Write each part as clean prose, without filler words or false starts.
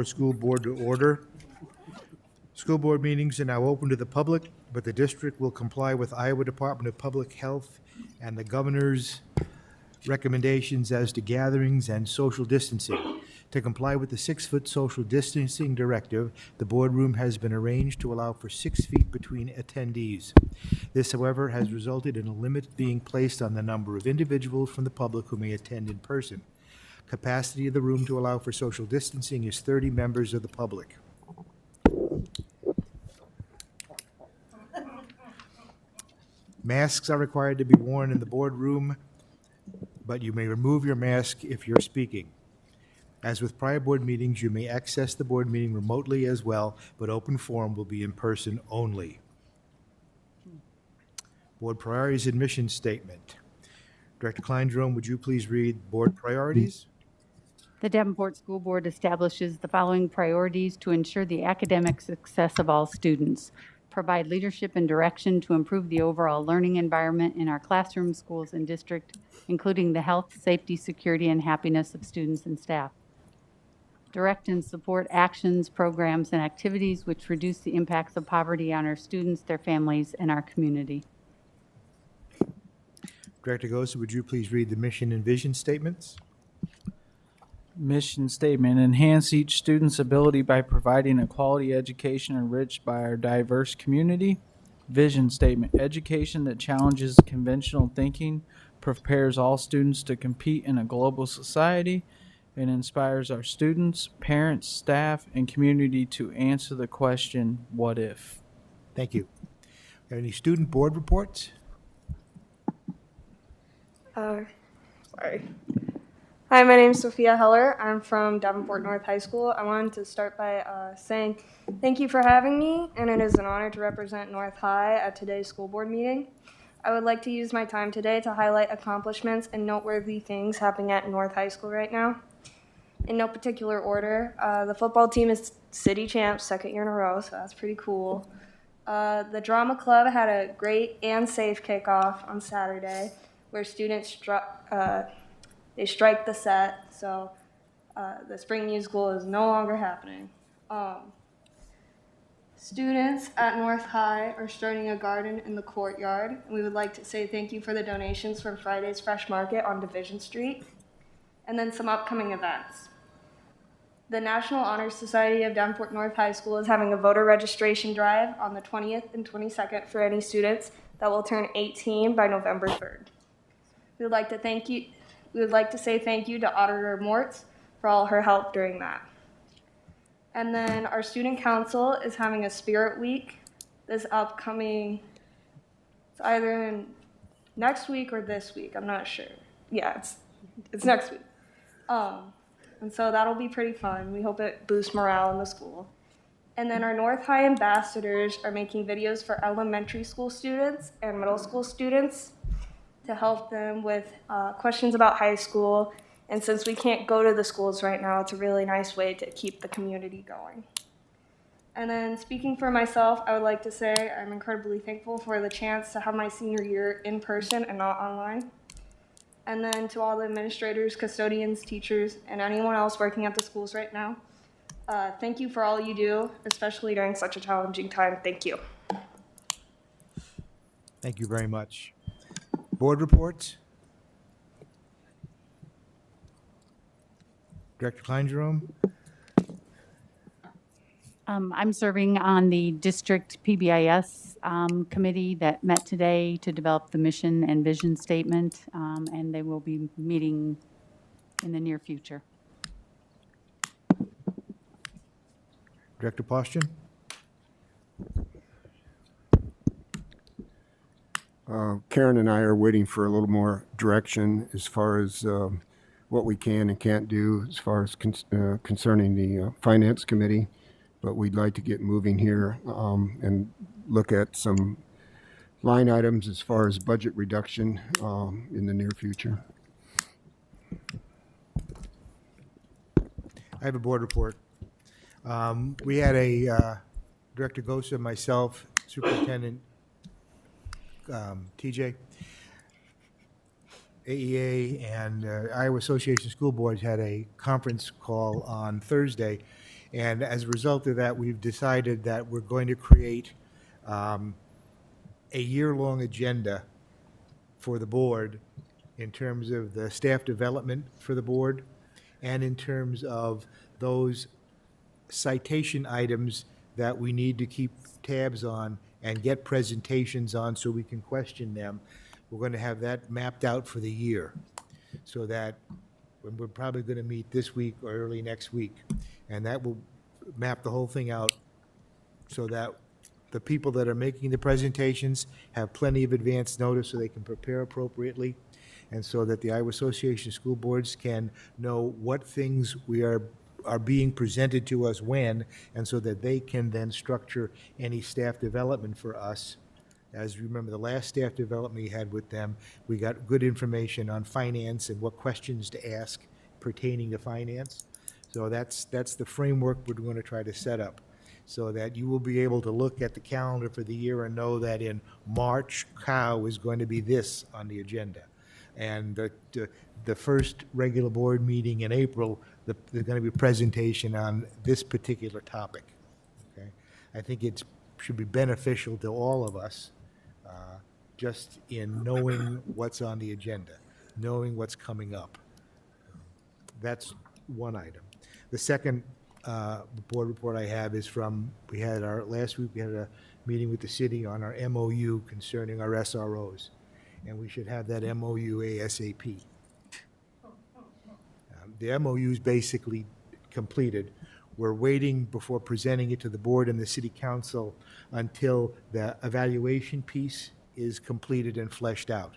School Board to order. School board meetings are now open to the public, but the district will comply with Iowa Department of Public Health and the governor's recommendations as to gatherings and social distancing. To comply with the 6-foot social distancing directive, the boardroom has been arranged to allow for 6 feet between attendees. This, however, has resulted in a limit being placed on the number of individuals from the public who may attend in person. Capacity of the room to allow for social distancing is 30 members of the public. Masks are required to be worn in the boardroom, but you may remove your mask if you're speaking. As with prior board meetings, you may access the board meeting remotely as well, but open forum will be in person only. Board priorities and mission statement. Director Klein-Jerome, would you please read board priorities? The Davenport School Board establishes the following priorities to ensure the academic success of all students. Provide leadership and direction to improve the overall learning environment in our classrooms, schools, and district, including the health, safety, security, and happiness of students and staff. Direct and support actions, programs, and activities which reduce the impacts of poverty on our students, their families, and our community. Director Gosa, would you please read the mission and vision statements? Mission statement: enhance each student's ability by providing a quality education enriched by our diverse community. Vision statement: education that challenges conventional thinking, prepares all students to compete in a global society, and inspires our students, parents, staff, and community to answer the question, what if? Thank you. Got any student board reports? Sorry. Hi, my name is Sophia Heller. I'm from Davenport North High School. I wanted to start by saying thank you for having me, and it is an honor to represent North High at today's school board meeting. I would like to use my time today to highlight accomplishments and noteworthy things happening at North High School right now. In no particular order, the football team is city champs, 2nd year in a row, so that's pretty cool. The drama club had a great and safe kickoff on Saturday, where students strike the set, so the spring musical is no longer happening. Students at North High are starting a garden in the courtyard, and we would like to say thank you for the donations from Friday's Fresh Market on Division Street, and then some upcoming events. The National Honor Society of Davenport North High School is having a voter registration drive on the 20th and 22nd for any students that will turn 18 by November 3rd. We would like to say thank you to Auditor Mortz for all her help during that. And then our student council is having a spirit week this upcoming, it's either in next week or this week, I'm not sure. Yeah, it's next week. And so that'll be pretty fun. We hope it boosts morale in the school. And then our North High ambassadors are making videos for elementary school students and middle school students to help them with questions about high school. And since we can't go to the schools right now, it's a really nice way to keep the community going. And then speaking for myself, I would like to say I'm incredibly thankful for the chance to have my senior year in person and not online. And then to all the administrators, custodians, teachers, and anyone else working at the schools right now, thank you for all you do, especially during such a challenging time. Thank you. Thank you very much. Board reports? Director Klein-Jerome? I'm serving on the district PBIS committee that met today to develop the mission and vision statement, and they will be meeting in the near future. Director Postian? Karen and I are waiting for a little more direction as far as what we can and can't do as far as concerning the Finance Committee. But we'd like to get moving here and look at some line items as far as budget reduction in the near future. I have a board report. We had a Director Gosa, myself, Superintendent TJ, AEA, and Iowa Association of School Boards had a conference call on Thursday, And as a result of that, we've decided that we're going to create a year-long agenda for the board in terms of the staff development for the board and in terms of those citation items that we need to keep tabs on and get presentations on so we can question them. We're going to have that mapped out for the year so that we're probably going to meet this week or early next week. And that will map the whole thing out so that the people that are making the presentations have plenty of advance notice so they can prepare appropriately, and so that the Iowa Association of School Boards can know what things are being presented to us when, and so that they can then structure any staff development for us. As you remember, the last staff development we had with them, we got good information on finance and what questions to ask pertaining to finance. So that's the framework we're going to try to set up, so that you will be able to look at the calendar for the year and know that in March, cow is going to be this on the agenda. And the first regular board meeting in April, there's going to be a presentation on this particular topic. Okay, I think it should be beneficial to all of us, just in knowing what's on the agenda, knowing what's coming up. That's one item. The second board report I have is from, last week we had a meeting with the city on our MOU concerning our SROs, and we should have that MOU ASAP. The MOU is basically completed. We're waiting before presenting it to the board and the city council until the evaluation piece is completed and fleshed out,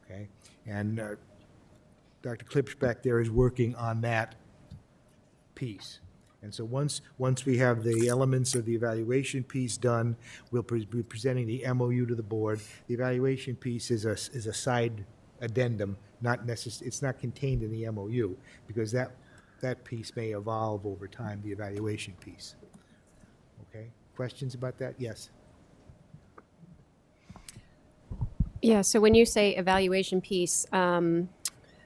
okay? And Dr. Klipsch back there is working on that piece. And so once we have the elements of the evaluation piece done, we'll be presenting the MOU to the board. The evaluation piece is a side addendum, it's not contained in the MOU, because that piece may evolve over time, the evaluation piece. Okay, questions about that? Yes. Yeah, so when you say evaluation piece,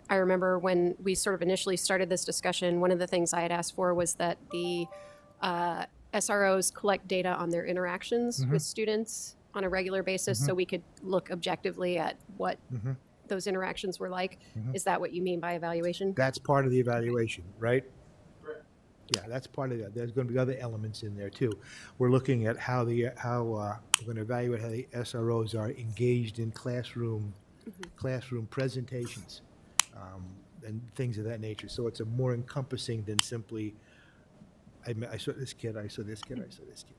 I remember when we sort of initially started this discussion, one of the things I had asked for was that the SROs collect data on their interactions with students on a regular basis so we could look objectively at what those interactions were like. Is that what you mean by evaluation? That's part of the evaluation, right? Correct. Yeah, that's part of that. There's going to be other elements in there too. We're looking at how we're going to evaluate how the SROs are engaged in classroom presentations and things of that nature. So it's a more encompassing than simply I saw this kid, I saw this kid, I saw this kid.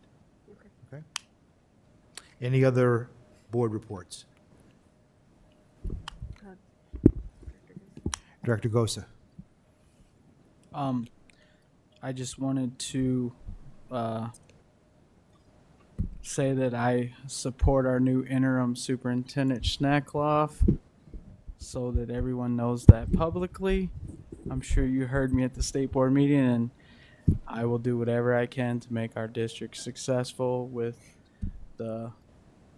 Okay. Any other board reports? Director Gosa. I just wanted to say that I support our new interim superintendent Schneckloff, so that everyone knows that publicly. I'm sure you heard me at the state board meeting, and I will do whatever I can to make our district successful with the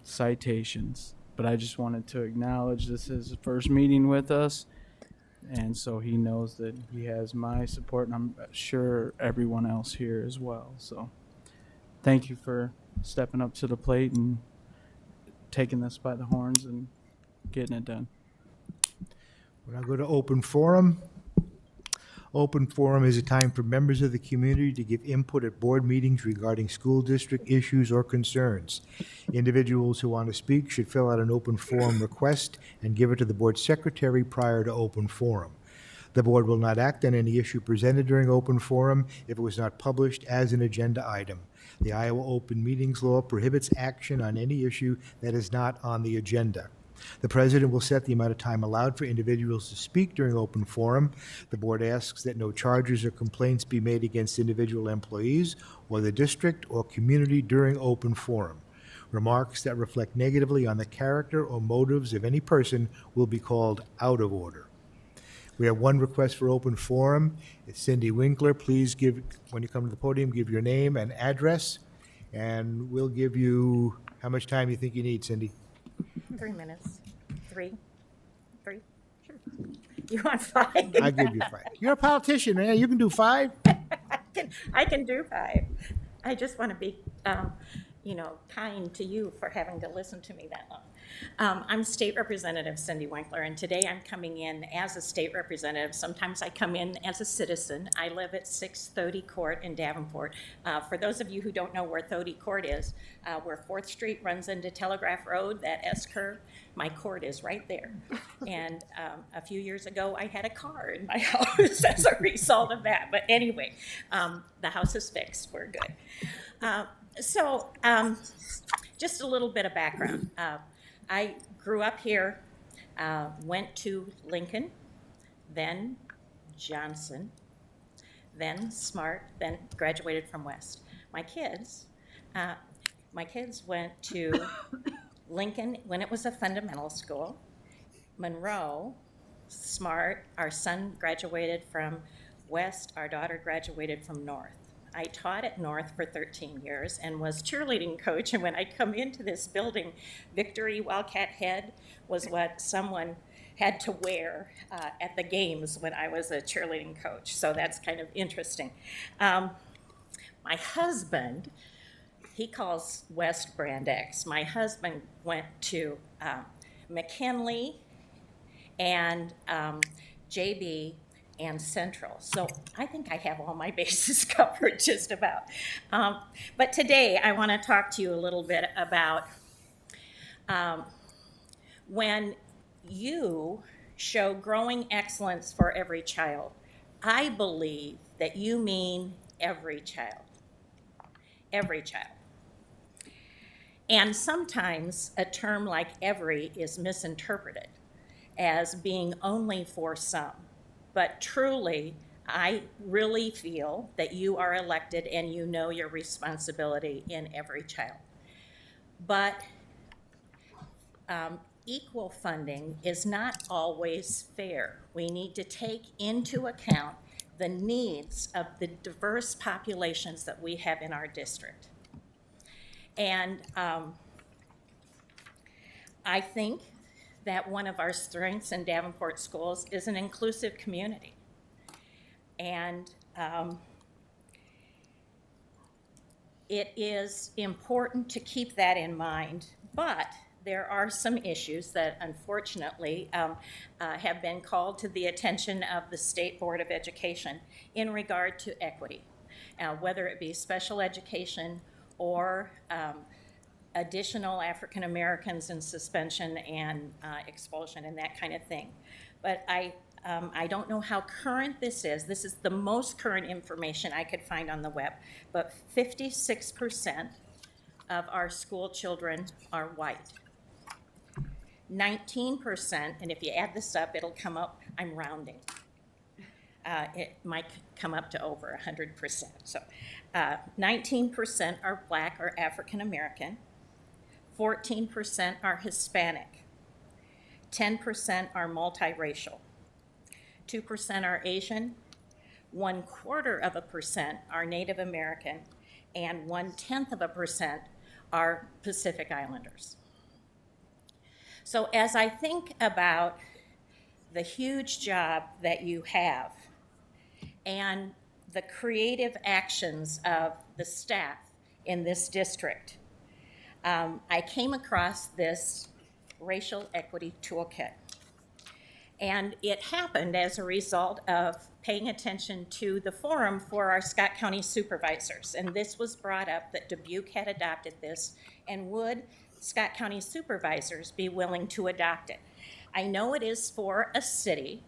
citations. But I just wanted to acknowledge this is his first meeting with us, and so he knows that he has my support, and I'm sure everyone else here as well. So thank you for stepping up to the plate and taking this by the horns and getting it done. When I go to open forum, open forum is a time for members of the community to give input at board meetings regarding school district issues or concerns. Individuals who want to speak should fill out an open forum request and give it to the board secretary prior to open forum. The board will not act on any issue presented during open forum if it was not published as an agenda item. The Iowa Open Meetings Law prohibits action on any issue that is not on the agenda. The president will set the amount of time allowed for individuals to speak during open forum. The board asks that no charges or complaints be made against individual employees or the district or community during open forum. Remarks that reflect negatively on the character or motives of any person will be called out of order. We have one request for open forum. It's Cindy Winkler. Please give, when you come to the podium, give your name and address, and we'll give you, how much time you think you need, Cindy? 3 minutes. Three? Sure. You want 5? I'll give you 5. You're a politician, man. You can do 5. I can do 5. I just want to be, kind to you for having to listen to me that long. I'm State Representative Cindy Winkler, and today I'm coming in as a state representative. Sometimes I come in as a citizen. I live at 630 Court in Davenport. For those of you who don't know where 30 Court is, where 4th Street runs into Telegraph Road, that S-curve, my court is right there. And a few years ago, I had a car in my house as a result of that. But anyway, the house is fixed. We're good. So just a little bit of background. I grew up here, went to Lincoln, then Johnson, then Smart, then graduated from West. My kids went to Lincoln when it was a fundamental school, Monroe, Smart. Our son graduated from West. Our daughter graduated from North. I taught at North for 13 years and was cheerleading coach. And when I come into this building, Victory Wildcat Head was what someone had to wear at the games when I was a cheerleading coach. So that's kind of interesting. My husband, he calls West Brand X. My husband went to McKinley and JB and Central. So I think I have all my bases covered just about. But today I want to talk to you a little bit about when you show growing excellence for every child, I believe that you mean every child. Every child. And sometimes a term like every is misinterpreted as being only for some. But truly, I really feel that you are elected and you know your responsibility in every child. But equal funding is not always fair. We need to take into account the needs of the diverse populations that we have in our district. And I think that one of our strengths in Davenport schools is an inclusive community. And it is important to keep that in mind, but there are some issues that unfortunately have been called to the attention of the State Board of Education in regard to equity, whether it be special education or additional African Americans in suspension and expulsion and that kind of thing. But I don't know how current this is. This is the most current information I could find on the web, but 56% of our school children are white. 19%, and if you add this up, it'll come up, I'm rounding. It might come up to over 100%. So 19% are Black or African American, 14% are Hispanic, 10% are multiracial, 2% are Asian, 1/4% are Native American, and 1/10% are Pacific Islanders. So as I think about the huge job that you have and the creative actions of the staff in this district, I came across this racial equity toolkit. And it happened as a result of paying attention to the forum for our Scott County supervisors. And this was brought up that Dubuque had adopted this, and would Scott County supervisors be willing to adopt it? I know it is for a city,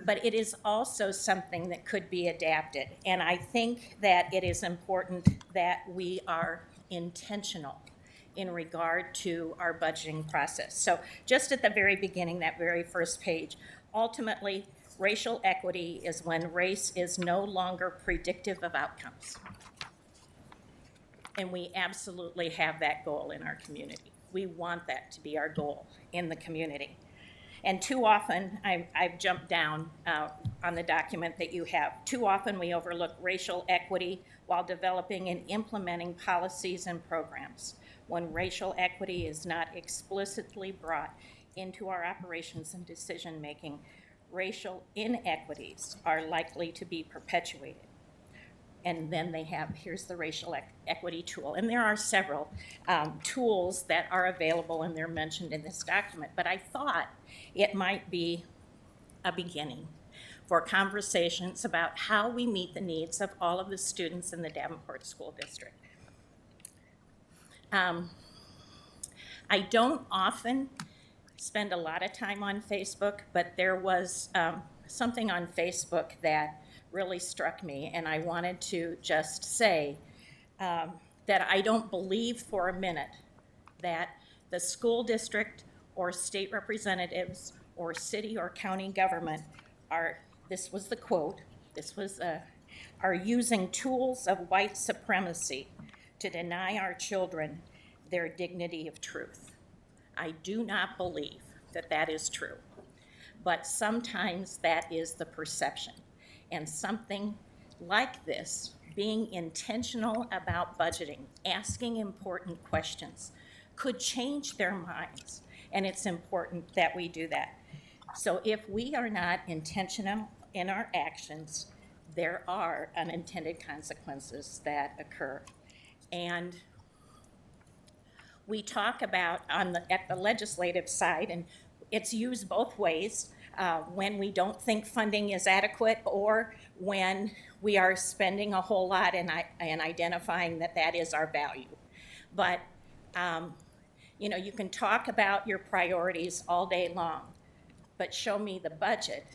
but it is also something that could be adapted. And I think that it is important that we are intentional in regard to our budgeting process. So just at the very beginning, that very first page, ultimately, racial equity is when race is no longer predictive of outcomes. And we absolutely have that goal in our community. We want that to be our goal in the community. And too often, I've jumped down on the document that you have. Too often we overlook racial equity while developing and implementing policies and programs. When racial equity is not explicitly brought into our operations and decision-making, racial inequities are likely to be perpetuated. And then they have, here's the racial equity tool. And there are several tools that are available and they're mentioned in this document. But I thought it might be a beginning for conversations about how we meet the needs of all of the students in the Davenport School District. I don't often spend a lot of time on Facebook, but there was something on Facebook that really struck me, and I wanted to just say that I don't believe for a minute that the school district or state representatives or city or county government are, this was the quote, are using tools of white supremacy to deny our children their dignity of truth. I do not believe that that is true, but sometimes that is the perception. And something like this, being intentional about budgeting, asking important questions, could change their minds, and it's important that we do that. So if we are not intentional in our actions, there are unintended consequences that occur. And we talk about at the legislative side, and it's used both ways, when we don't think funding is adequate or when we are spending a whole lot and identifying that that is our value. But, you know, you can talk about your priorities all day long, but show me the budget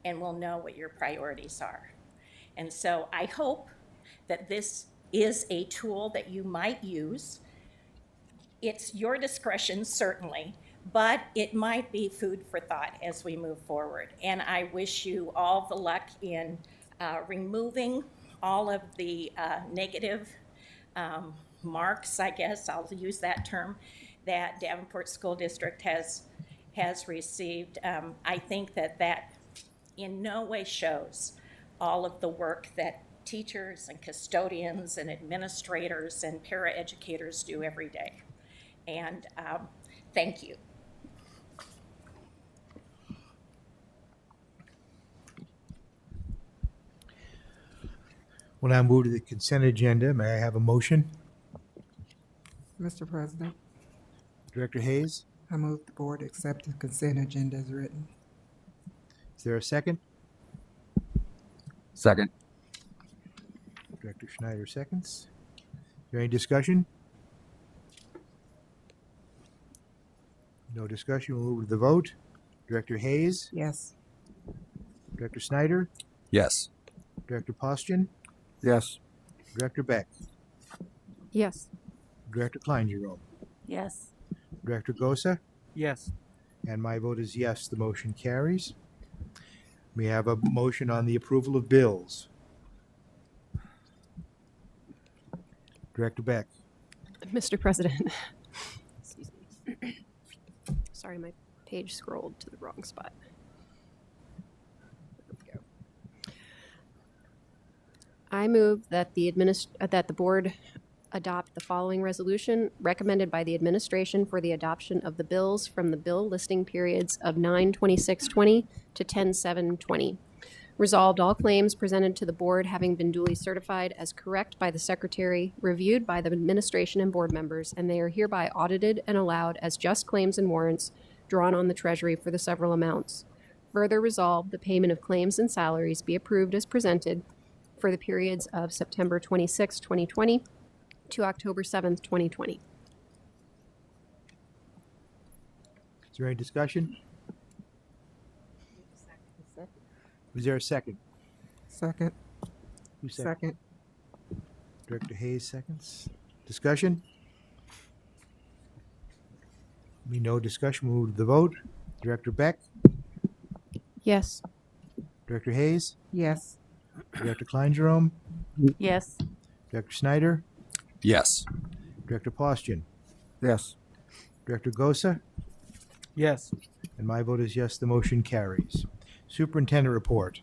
and we'll know what your priorities are. And so I hope that this is a tool that you might use. It's your discretion, certainly, but it might be food for thought as we move forward. And I wish you all the luck in removing all of the negative marks, I guess, I'll use that term, that Davenport School District has received. I think that in no way shows all of the work that teachers and custodians and administrators and paraeducators do every day. And thank you. We'll now move to the consent agenda. May I have a motion? Mr. President, Director Hayes, I move the board accept the consent agenda as written. is there a second? Second. Director Schneider seconds. Is there any discussion? No discussion. We'll move to the vote. Director Hayes, Yes. Director Snyder, Yes. Director Postian, Yes. Director Beck, Yes. Director Klein-Jerome, Yes. Director Gosa, Yes. and my vote is yes. The motion carries. We have a motion on the approval of bills. Director Beck, Mr. President. Excuse me. Sorry, my page scrolled to the wrong spot. There we go. I move that the board adopt the following resolution recommended by the administration for the adoption of the bills from the bill listing periods of 9/26/20 to 10/7/20. Resolved, all claims presented to the board having been duly certified as correct by the secretary, reviewed by the administration and board members, and they are hereby audited and allowed as just claims and warrants drawn on the treasury for the several amounts. Further resolved, the payment of claims and salaries be approved as presented for the periods of September 26, 2020 to October 7th, 2020. is there any discussion? Is there a second? Second. Who seconded? Second. Director Hayes seconds. Discussion? Be no discussion. We'll move to the vote. Director Beck, Yes. Director Hayes, Yes. Director Klein-Jerome, Yes. Director Snyder, Yes. Director Postian, Yes. Director Gosa, Yes. and my vote is yes. The motion carries. Superintendent report.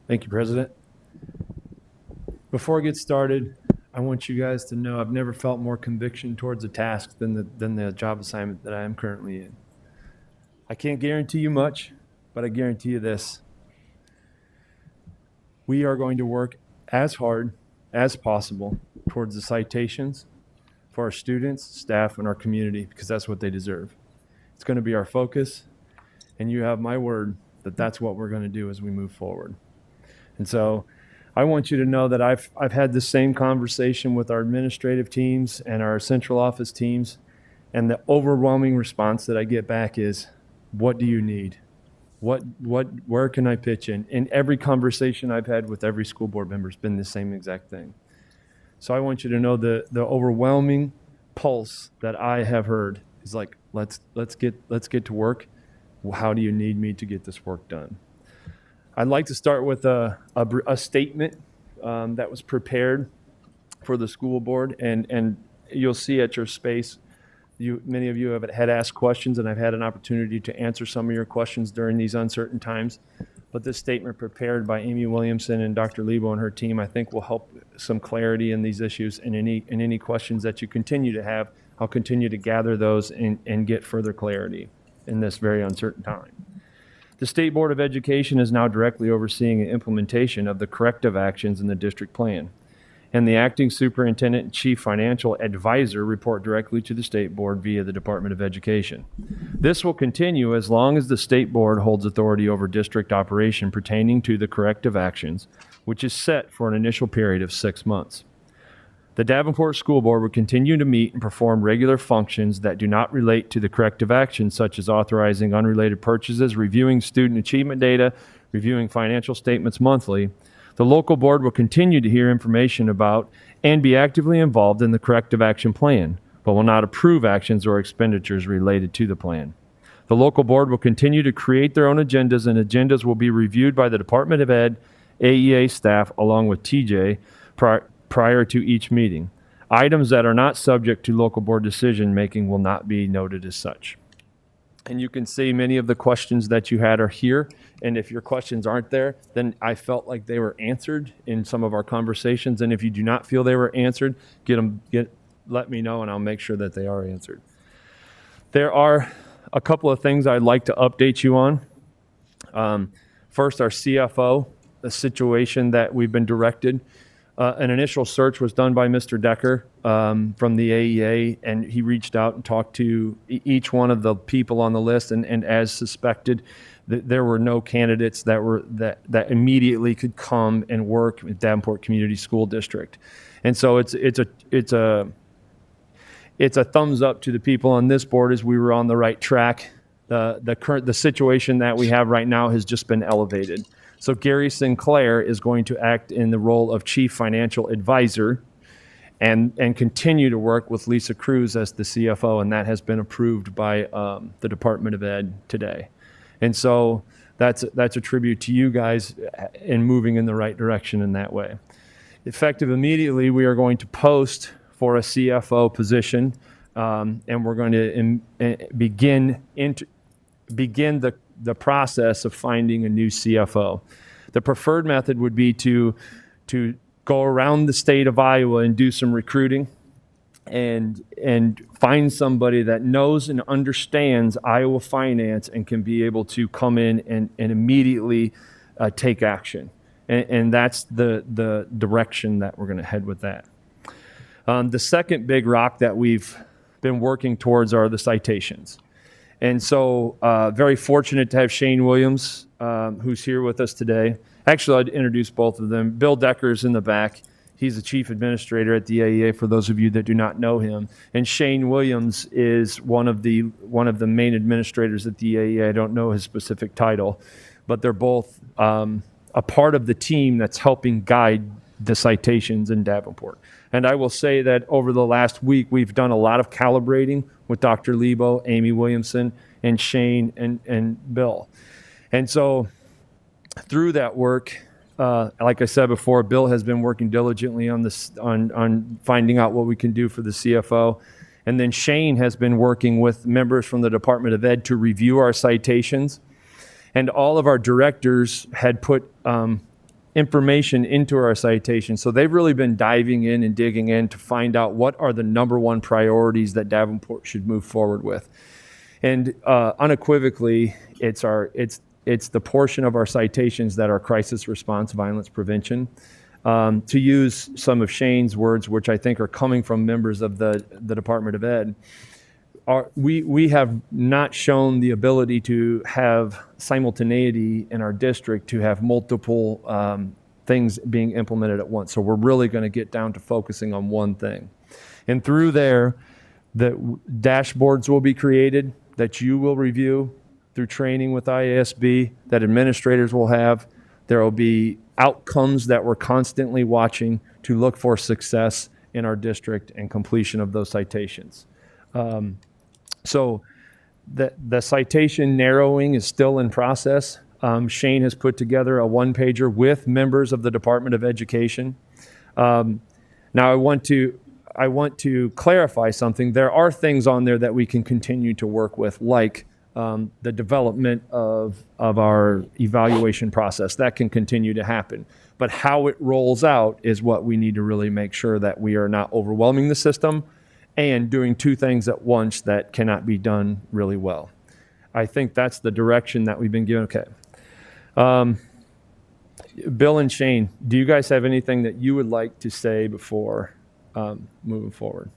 Thank you, President. Before I get started, I want you guys to know I've never felt more conviction towards a task than the job assignment that I am currently in. I can't guarantee you much, but I guarantee you this. We are going to work as hard as possible towards the citations for our students, staff, and our community, because that's what they deserve. It's going to be our focus, and you have my word that that's what we're going to do as we move forward. And so I want you to know that I've had the same conversation with our administrative teams and our central office teams, and the overwhelming response that I get back is, what do you need? Where can I pitch in? And every conversation I've had with every school board member has been the same exact thing. So I want you to know the overwhelming pulse that I have heard is like, let's get to work. How do you need me to get this work done? I'd like to start with a statement that was prepared for the school board, and you'll see at your space, many of you have had asked questions, and I've had an opportunity to answer some of your questions during these uncertain times. But this statement prepared by Amy Williamson and Dr. Lebo and her team, I think, will help some clarity in these issues, and any questions that you continue to have, I'll continue to gather those and get further clarity in this very uncertain time. The State Board of Education is now directly overseeing the implementation of the corrective actions in the district plan, and the acting superintendent and chief financial advisor report directly to the State Board via the Department of Education. This will continue as long as the State Board holds authority over district operation pertaining to the corrective actions, which is set for an initial period of 6 months. The Davenport School Board will continue to meet and perform regular functions that do not relate to the corrective actions, such as authorizing unrelated purchases, reviewing student achievement data, reviewing financial statements monthly. The local board will continue to hear information about and be actively involved in the corrective action plan, but will not approve actions or expenditures related to the plan. The local board will continue to create their own agendas, and agendas will be reviewed by the Department of Ed, AEA staff, along with TJ prior to each meeting. Items that are not subject to local board decision making will not be noted as such. And you can see many of the questions that you had are here. And if your questions aren't there, then I felt like they were answered in some of our conversations. And if you do not feel they were answered, let me know and I'll make sure that they are answered. There are a couple of things I'd like to update you on. First, our CFO, the situation that we've been directed. An initial search was done by Mr. Decker from the AEA, and he reached out and talked to each one of the people on the list, and as suspected, there were no candidates that immediately could come and work with Davenport Community School District. And so it's a thumbs up to the people on this board as we were on the right track. The situation that we have right now has just been elevated. So Gary Sinclair is going to act in the role of Chief Financial Advisor and continue to work with Lisa Cruz as the CFO, and that has been approved by the Department of Ed today. And so that's a tribute to you guys in moving in the right direction in that way. Effective immediately, we are going to post for a CFO position, and we're going to begin the process of finding a new CFO. The preferred method would be to go around the state of Iowa and do some recruiting and find somebody that knows and understands Iowa finance and can be able to come in and immediately take action. And that's the direction that we're going to head with that. The second big rock that we've been working towards are the citations. And so very fortunate to have Shane Williams, who's here with us today. Actually, I'd introduce both of them. Bill Decker's in the back. He's the chief administrator at the AEA, for those of you that do not know him. And Shane Williams is one of the main administrators at the AEA. I don't know his specific title, but they're both a part of the team that's helping guide the citations in Davenport. And I will say that over the last week, we've done a lot of calibrating with Dr. Lebo, Amy Williamson, and Shane and Bill. And so through that work, like I said before, Bill has been working diligently on this, on finding out what we can do for the CFO. And then Shane has been working with members from the Department of Ed to review our citations. And all of our directors had put information into our citations. So they've really been diving in and digging in to find out what are the number one priorities that Davenport should move forward with. And unequivocally, it's the portion of our citations that are crisis response, violence prevention. To use some of Shane's words, which I think are coming from members of the Department of Ed, we have not shown the ability to have simultaneity in our district to have multiple things being implemented at once. So we're really going to get down to focusing on one thing. And through there, the dashboards will be created that you will review through training with IASB, that administrators will have. There will be outcomes that we're constantly watching to look for success in our district and completion of those citations. So the citation narrowing is still in process. Shane has put together a one-pager with members of the Department of Education. Now I want to clarify something. There are things on there that we can continue to work with, like the development of our evaluation process. That can continue to happen. But how it rolls out is what we need to really make sure that we are not overwhelming the system and doing two things at once that cannot be done really well. I think that's the direction that we've been given. Okay. Bill and Shane, do you guys have anything that you would like to say before moving forward?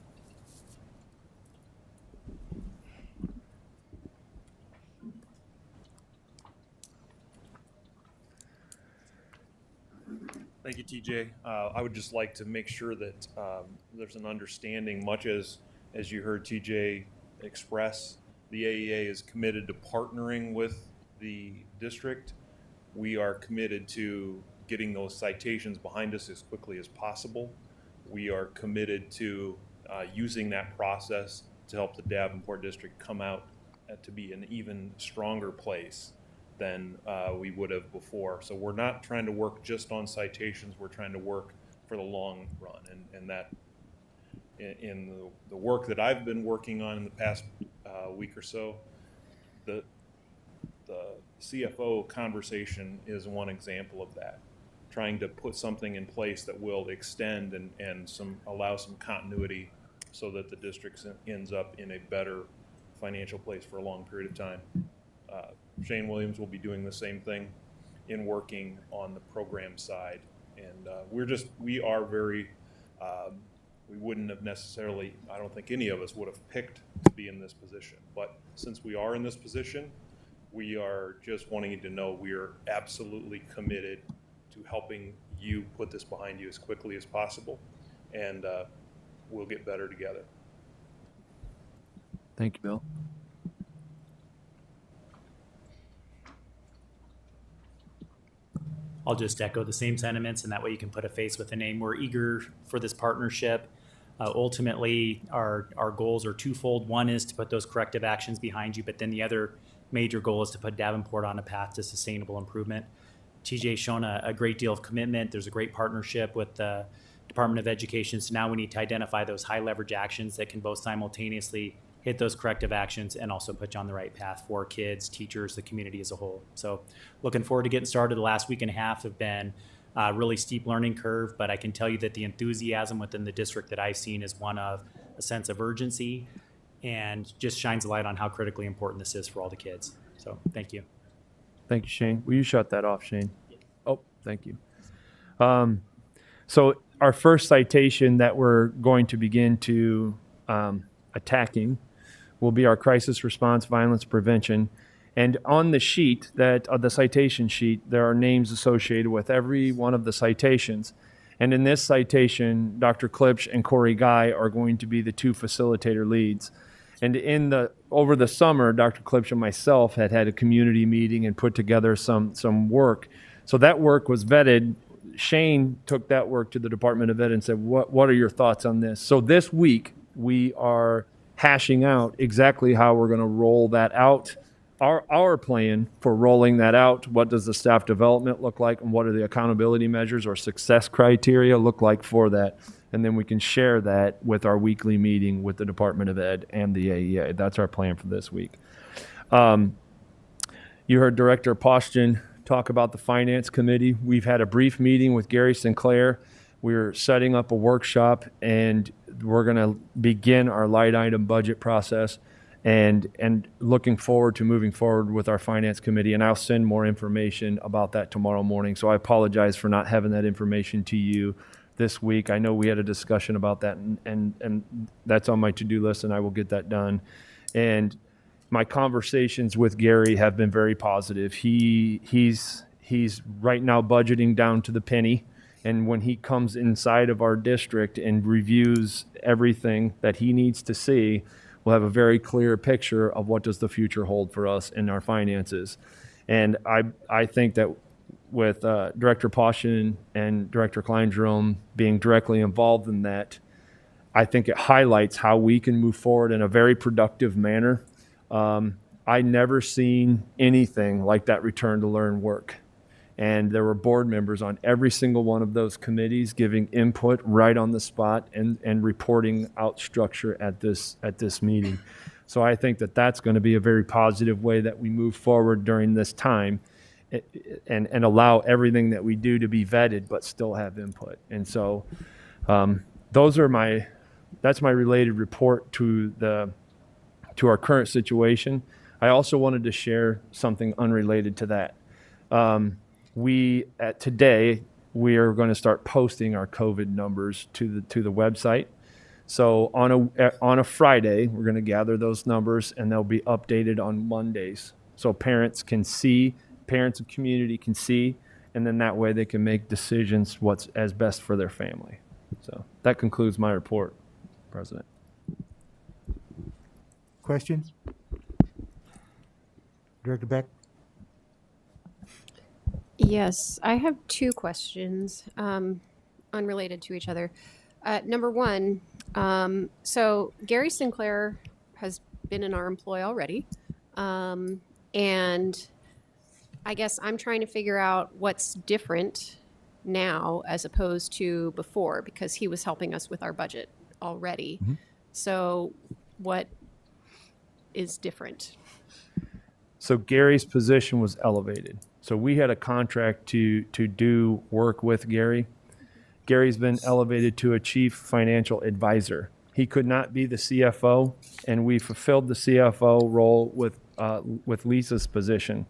Thank you, TJ. I would just like to make sure that there's an understanding, much as you heard TJ express, the AEA is committed to partnering with the district. We are committed to getting those citations behind us as quickly as possible. We are committed to using that process to help the Davenport district come out to be an even stronger place than we would have before. So we're not trying to work just on citations, we're trying to work for the long run. And that in the work that I've been working on in the past week or so, the CFO conversation is one example of that. Trying to put something in place that will extend and allow some continuity so that the district ends up in a better financial place for a long period of time. Shane Williams will be doing the same thing in working on the program side. And we are very, we wouldn't have necessarily, I don't think any of us would have picked to be in this position. But since we are in this position, we are just wanting you to know we are absolutely committed to helping you put this behind you as quickly as possible. And we'll get better together. Thank you, Bill. I'll just echo the same sentiments, and that way you can put a face with a name. We're eager for this partnership. Ultimately, our goals are twofold. One is to put those corrective actions behind you, but then the other major goal is to put Davenport on a path to sustainable improvement. TJ's shown a great deal of commitment. There's a great partnership with the Department of Education. So now we need to identify those high leverage actions that can both simultaneously hit those corrective actions and also put you on the right path for kids, teachers, the community as a whole. So looking forward to getting started. The last week and a half have been a really steep learning curve, but I can tell you that the enthusiasm within the district that I've seen is one of a sense of urgency and just shines a light on how critically important this is for all the kids. So thank you. Thank you, Shane. Will you shut that off, Shane? Oh, thank you. So our first citation that we're going to begin to attacking will be our crisis response violence prevention. And on the sheet, the citation sheet, there are names associated with every one of the citations. And in this citation, Dr. Klipsch and Corey Guy are going to be the two facilitator leads. And over the summer, Dr. Klipsch and myself had a community meeting and put together some work. So that work was vetted. Shane took that work to the Department of Ed and said, what are your thoughts on this? So this week, we are hashing out exactly how we're going to roll that out, our plan for rolling that out. What does the staff development look like, and what are the accountability measures or success criteria look like for that? And then we can share that with our weekly meeting with the Department of Ed and the AEA. That's our plan for this week. You heard Director Poston talk about the Finance Committee. We've had a brief meeting with Gary Sinclair. We're setting up a workshop, and we're going to begin our light item budget process. and looking forward to moving forward with our finance committee. And I'll send more information about that tomorrow morning. So I apologize for not having that information to you this week. I know we had a discussion about that, and that's on my to-do list, and I will get that done. And my conversations with Gary have been very positive. He's right now budgeting down to the penny. And when he comes inside of our district and reviews everything that he needs to see, we'll have a very clear picture of what does the future hold for us in our finances. And I think that with Director Poshin and Director Klein-Jerome being directly involved in that, I think it highlights how we can move forward in a very productive manner. I never seen anything like that return to learn work. And there were board members on every single one of those committees giving input right on the spot and reporting out structure at this meeting. So I think that that's going to be a very positive way that we move forward during this time and allow everything that we do to be vetted but still have input. And so that's my related report to our current situation. I also wanted to share something unrelated to that. Today, we are going to start posting our COVID numbers to the website. So on a Friday, we're going to gather those numbers, and they'll be updated on Mondays. So parents and community can see, and then that way they can make decisions what's as best for their family. So that concludes my report, President. Questions? Director Beck? Yes, I have two questions, unrelated to each other. Number one, so Gary Sinclair has been in our employ already. And I guess I'm trying to figure out what's different now as opposed to before, because he was helping us with our budget already. Mm-hmm. So what is different? So Gary's position was elevated. So we had a contract to do work with Gary. Gary's been elevated to a chief financial advisor. He could not be the CFO, and we fulfilled the CFO role with Lisa's position.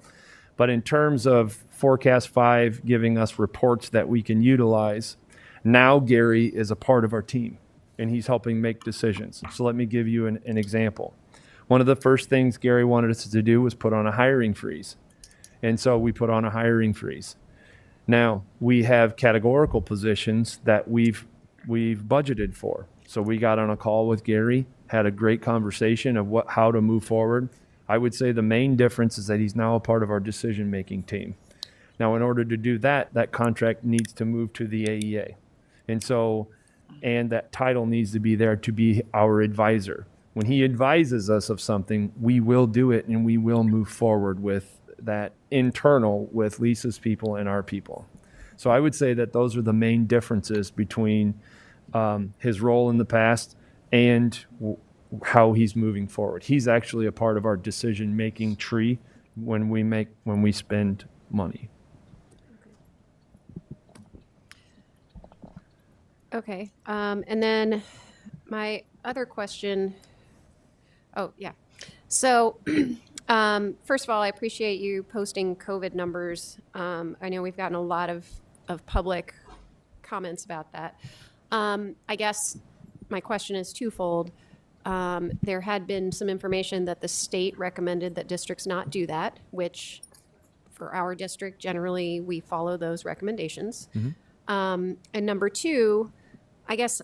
But in terms of Forecast 5 giving us reports that we can utilize, now Gary is a part of our team, and he's helping make decisions. So let me give you an example. One of the first things Gary wanted us to do was put on a hiring freeze. And so we put on a hiring freeze. Now, we have categorical positions that we've budgeted for. So we got on a call with Gary, had a great conversation of how to move forward. I would say the main difference is that he's now a part of our decision-making team. Now, in order to do that, that contract needs to move to the AEA. And that title needs to be there to be our advisor. When he advises us of something, we will do it, and we will move forward with that internal with Lisa's people and our people. So I would say that those are the main differences between his role in the past and how he's moving forward. He's actually a part of our decision-making tree when we spend money. Okay. And then my other question. Oh, yeah. So first of all, I appreciate you posting COVID numbers. I know we've gotten a lot of public comments about that. I guess my question is twofold. There had been some information that the state recommended that districts not do that, which for our district, generally, we follow those recommendations. Mm-hmm. And number two, I guess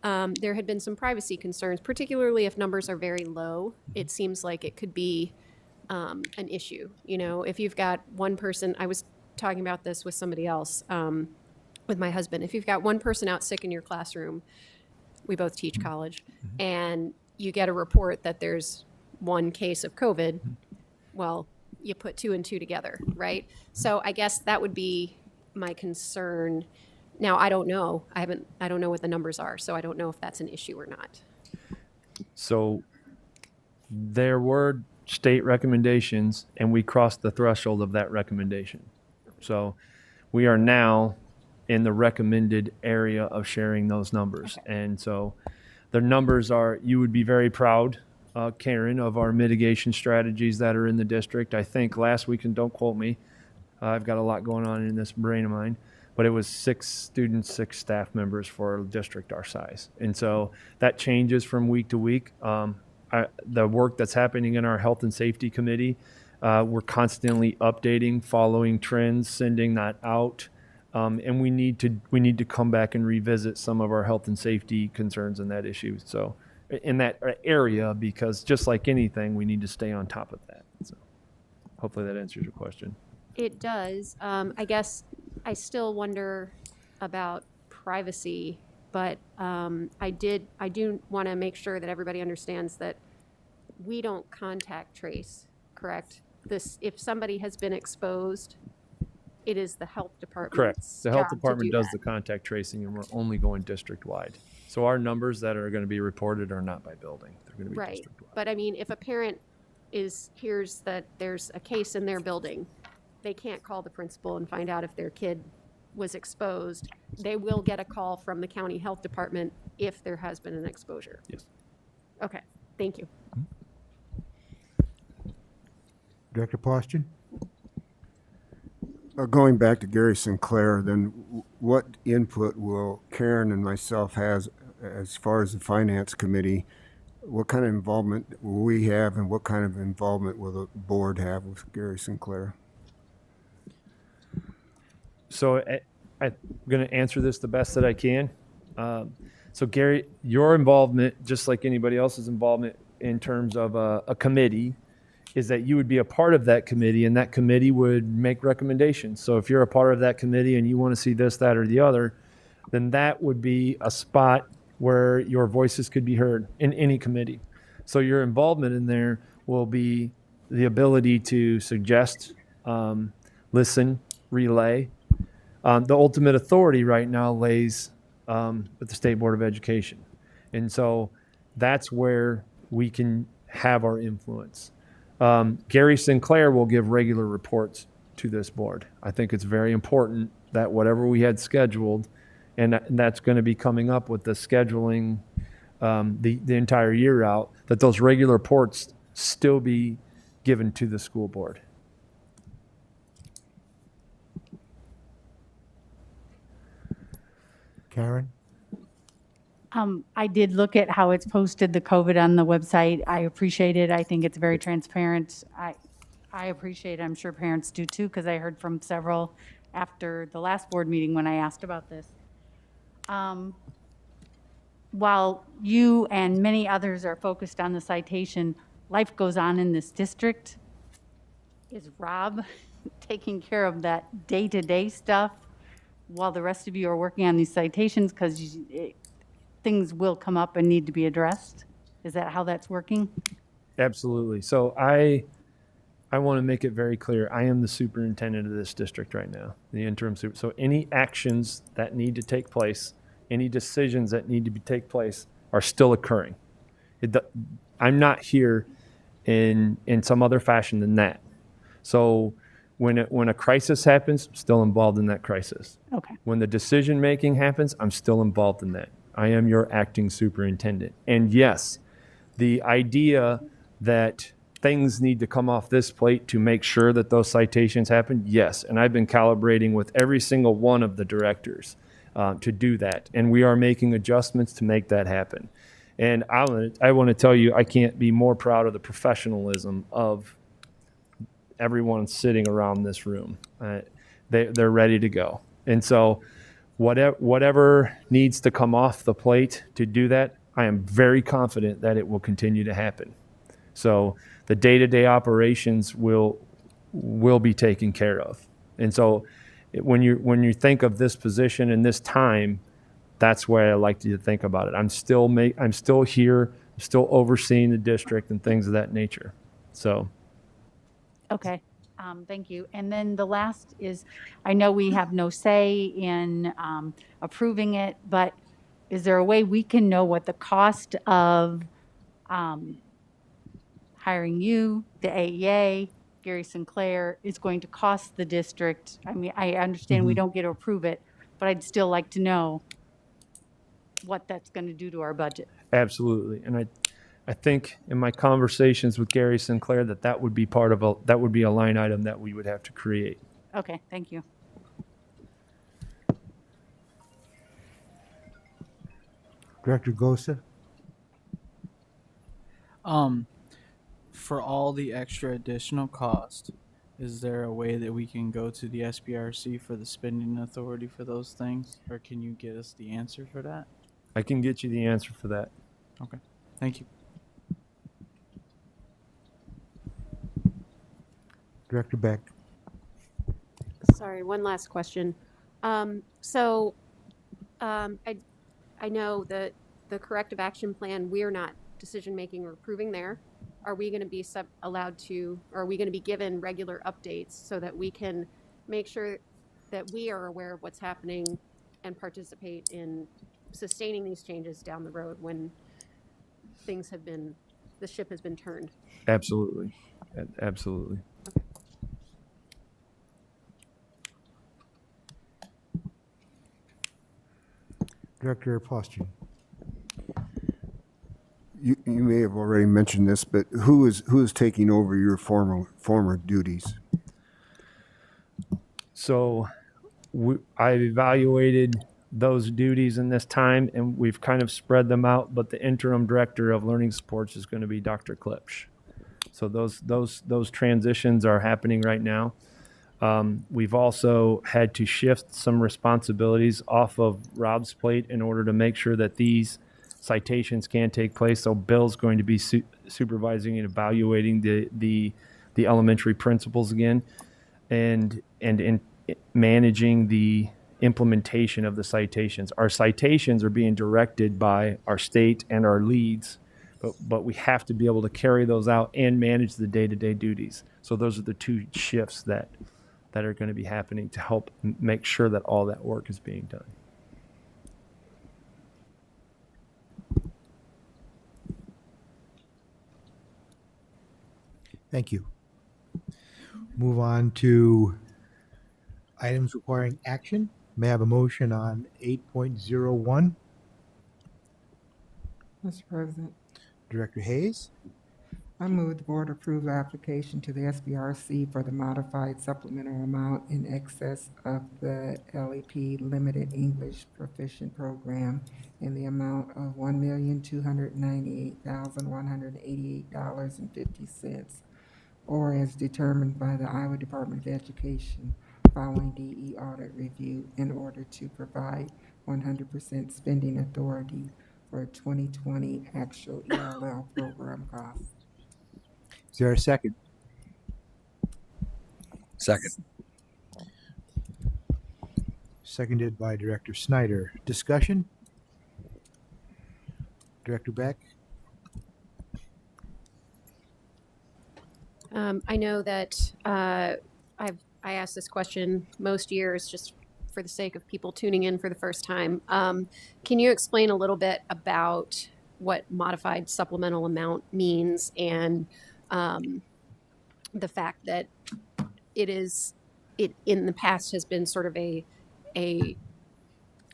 there had been some privacy concerns, particularly if numbers are very low. It seems like it could be an issue. You know, if you've got one person, I was talking about this with somebody else, with my husband. If you've got one person out sick in your classroom, we both teach college, and you get a report that there's one case of COVID, well, you put 2 and 2 together, right? So I guess that would be my concern. Now, I don't know. I don't know what the numbers are, so I don't know if that's an issue or not. So there were state recommendations, and we crossed the threshold of that recommendation. So we are now in the recommended area of sharing those numbers. Okay. And so the numbers are, you would be very proud Karen, of our mitigation strategies that are in the district. I think last week, and don't quote me, I've got a lot going on in this brain of mine, but it was 6 students, 6 staff members for a district our size. And so that changes from week to week. The work that's happening in our health and safety committee, we're constantly updating, following trends, sending that out. And we need to come back and revisit some of our health and safety concerns in that issue. So in that area, because just like anything, we need to stay on top of that. So hopefully that answers your question. It does. I guess I still wonder about privacy, but I do want to make sure that everybody understands that we don't contact trace, correct? If somebody has been exposed, it is the health department's Correct. The health job to department do does that. the contact tracing, and we're only going district-wide. So our numbers that are going to be reported are not by building. They're going to be Right. district-wide. But I mean, if a parent hears that there's a case in their building, they can't call the principal and find out if their kid was exposed. They will get a call from the county health department if there has been an exposure. Yes. Okay, thank you. Director Poston? Going back to Gary Sinclair, then what input will Karen and myself has as far as the finance committee? What kind of involvement will we have, and what kind of involvement will the board have with Gary Sinclair? So I'm going to answer this the best that I can. So Gary, your involvement, just like anybody else's involvement in terms of a committee, is that you would be a part of that committee, and that committee would make recommendations. So if you're a part of that committee and you want to see this, that, or the other, then that would be a spot where your voices could be heard in any committee. So your involvement in there will be the ability to suggest, listen, relay. The ultimate authority right now lays with the State Board of Education. And so that's where we can have our influence. Gary Sinclair will give regular reports to this board. I think it's very important that whatever we had scheduled, and that's going to be coming up with the scheduling the entire year out, that those regular reports still be given to the school board. Karen? I did look at how it's posted, the COVID on the website. I appreciate it. I think it's very transparent. I appreciate it. I'm sure parents do too, because I heard from several after the last board meeting when I asked about this. While you and many others are focused on the citation, life goes on in this district. Is Rob taking care of that day-to-day stuff while the rest of you are working on these citations? Because things will come up and need to be addressed. Is that how that's working? Absolutely. So I want to make it very clear. I am the superintendent of this district right now, the interim super. So any actions that need to take place, any decisions that need to take place are still occurring. I'm not here in some other fashion than that. So when a crisis happens, I'm still involved in that crisis. Okay. When the decision making happens, I'm still involved in that. I am your acting superintendent. And yes, the idea that things need to come off this plate to make sure that those citations happen, yes. And I've been calibrating with every single one of the directors to do that. And we are making adjustments to make that happen. And I want to tell you, I can't be more proud of the professionalism of everyone sitting around this room. They're ready to go. And so whatever needs to come off the plate to do that, I am very confident that it will continue to happen. So the day-to-day operations will be taken care of. And so when you think of this position and this time, that's where I like you to think about it. I'm still here, I'm still overseeing the district and things of that nature. So. Okay, thank you. And then the last is, I know we have no say in approving it, but is there a way we can know what the cost of hiring you, the AEA, Gary Sinclair, is going to cost the district? I mean, I understand we don't get to approve it, but I'd still like to know what that's going to do to our budget. Absolutely. And I think in my conversations with Gary Sinclair that would be that would be a line item that we would have to create. Okay, thank you. Director Gosa? For all the extra additional cost, is there a way that we can go to the SBRC for the spending authority for those things? Or can you get us the answer for that? I can get you the answer for that. Okay, thank you. Director Beck? Sorry, one last question. I know that the corrective action plan, we're not decision-making or approving there. Are we going to be allowed to, or are we going to be given regular updates so that we can make sure that we are aware of what's happening and participate in sustaining these changes down the road when the ship has been turned? Absolutely. Absolutely. Director Poston? You may have already mentioned this, but who is taking over your former duties? So I've evaluated those duties in this time, and we've kind of spread them out, but the interim director of learning supports is going to be Dr. Klipsch. So those transitions are happening right now. We've also had to shift some responsibilities off of Rob's plate in order to make sure that these citations can take place. So Bill's going to be supervising and evaluating the elementary principals again, and in managing the implementation of the citations. Our citations are being directed by our state and our leads, but we have to be able to carry those out and manage the day-to-day duties. So those are the two shifts that are going to be happening to help make sure that all that work is being done. Thank you. Move on to items requiring action. May I have a motion on 8.01? Mr. President, Director Hayes? I move the board approve the application to the SBRC for the modified supplemental amount in excess of the LEP Limited English Proficient Program in the amount of $1,298,188.50, or as determined by the Iowa Department of Education following DE audit review, in order to provide 100% spending authority for 2020 actual ELL program costs. Is there a second? Second. Seconded by Director Snyder. Discussion? Director Beck? I know that I ask this question most years just for the sake of people tuning in for the first time. Can you explain a little bit about what modified supplemental amount means and the fact that it in the past has been sort of a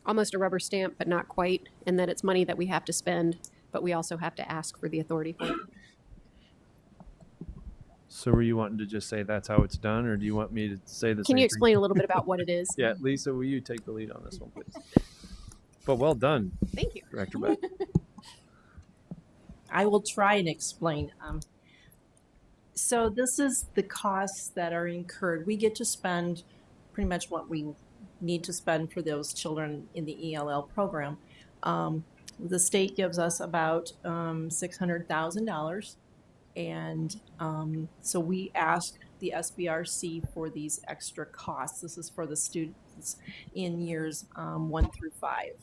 almost a rubber stamp, but not quite, and that it's money that we have to spend, but we also have to ask for the authority for it? So were you wanting to just say that's how it's done, or do you want me to say the same Can you thing? explain a little bit about what it is? Yeah, Lisa, will you take the lead on this one, please? But well done, Thank you. Director Beck. I will try and explain. So this is the costs that are incurred. We get to spend pretty much what we need to spend for those children in the ELL program. The state gives us about $600,000. And so we ask the SBRC for these extra costs. This is for the students in years 1 through 5.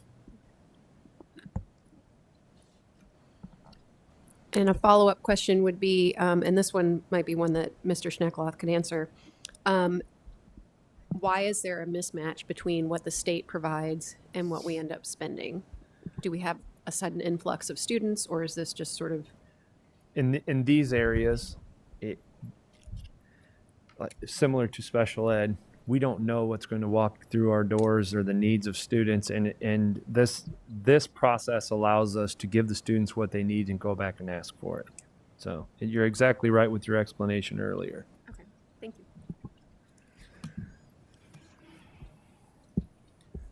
And a follow-up question would be, and this one might be one that Mr. Schneckloth could answer. Why is there a mismatch between what the state provides and what we end up spending? Do we have a sudden influx of students, or is this just sort of... In these areas, like similar to special ed, we don't know what's going to walk through our doors or the needs of students, and this process allows us to give the students what they need and go back and ask for it. So you're exactly right with your explanation earlier. Okay, thank you.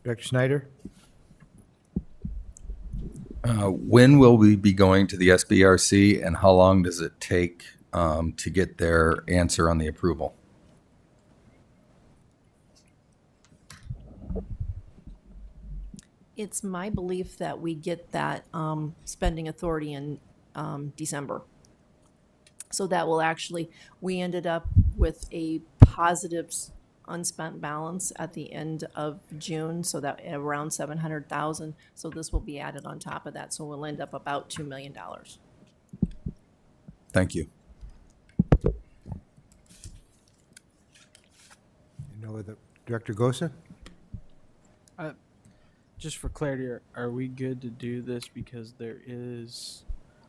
Director Snyder? When will we be going to the SBRC, and how long does it take to get their answer on the approval? It's my belief that we get that spending authority in December. So that will actually, we ended up with a positive unspent balance at the end of June, so that around 700,000. So this will be added on top of that, so we'll end up about $2 million. Thank you. No other. Director Gosa? Just for clarity, are we good to do this because there is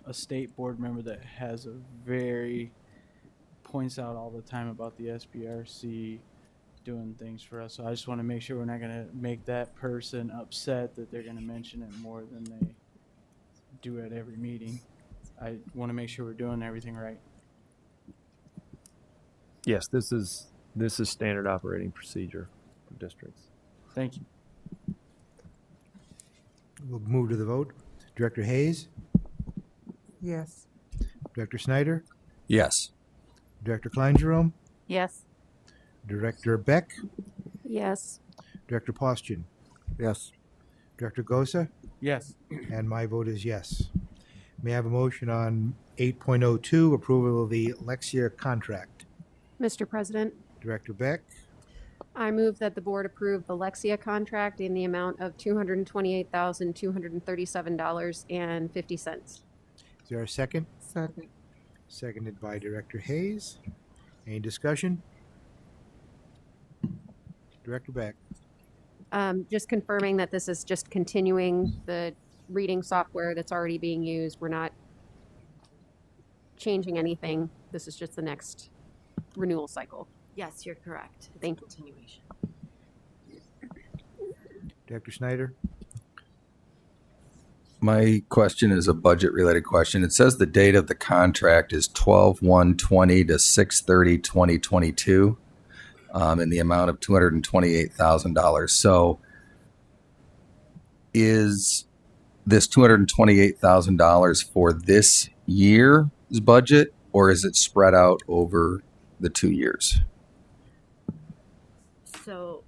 a state board member that has a very points out all the time about the SBRC doing things for us. So I just want to make sure we're not going to make that person upset that they're going to mention it more than they do at every meeting. I want to make sure we're doing everything right. Yes, this is standard operating procedure for districts. Thank you. We'll move to the vote. Director Hayes? Yes. Director Snyder? Yes. Director Klein-Jerome? Yes. Director Beck? Yes. Director Postian? Yes. Director Gosa? Yes. And my vote is yes. May I have a motion on 8.02, approval of the Lexia contract? Mr. President, Director Beck? I move that the board approve the Lexia contract in the amount of $228,237.50. Is there a second? Second. Seconded by Director Hayes. Any discussion? Director Beck? Just confirming that this is just continuing the reading software that's already being used. We're not changing anything. This is just the next renewal cycle. Yes, you're correct. It's Thank you. continuation. Director Snyder? My question is a budget-related question. It says the date of the contract is 12/1/20 to 6/30/2022, in the amount of $228,000. So, is this $228,000 for this year's budget, or is it spread out over the 2 years? So,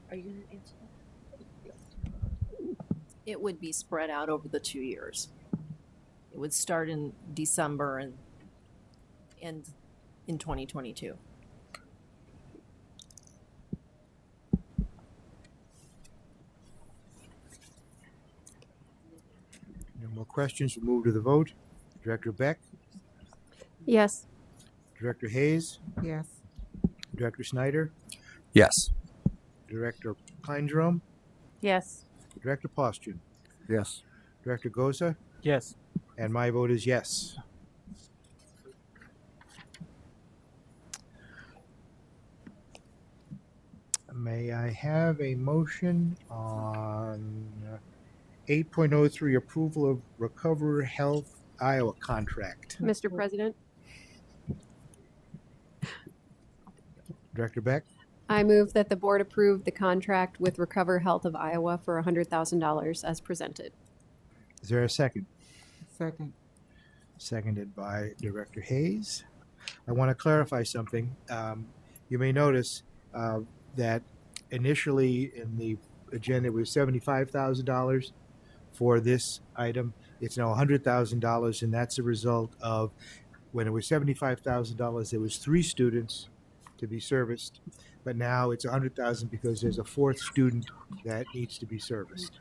are you going to answer that? It would be spread out over the 2 years. It would start in December and end in 2022. No more questions. We'll move to the vote. Director Beck? Yes. Director Hayes? Yes. Director Snyder? Yes. Director Klein-Jerome? Yes. Director Postian? Yes. Director Gosa? Yes. And my vote is yes. May I have a motion on 8.03, approval of Recover Health Iowa contract? Mr. President, Director Beck? I move that the board approve the contract with Recover Health of Iowa for $100,000 as presented. Is there a second? Second. Seconded by Director Hayes. I want to clarify something. You may notice that initially in the agenda it was $75,000 for this item. It's now $100,000, and that's a result of when it was $75,000, there was 3 students to be serviced, but now it's $100,000 because there's a 4th student that needs to be serviced.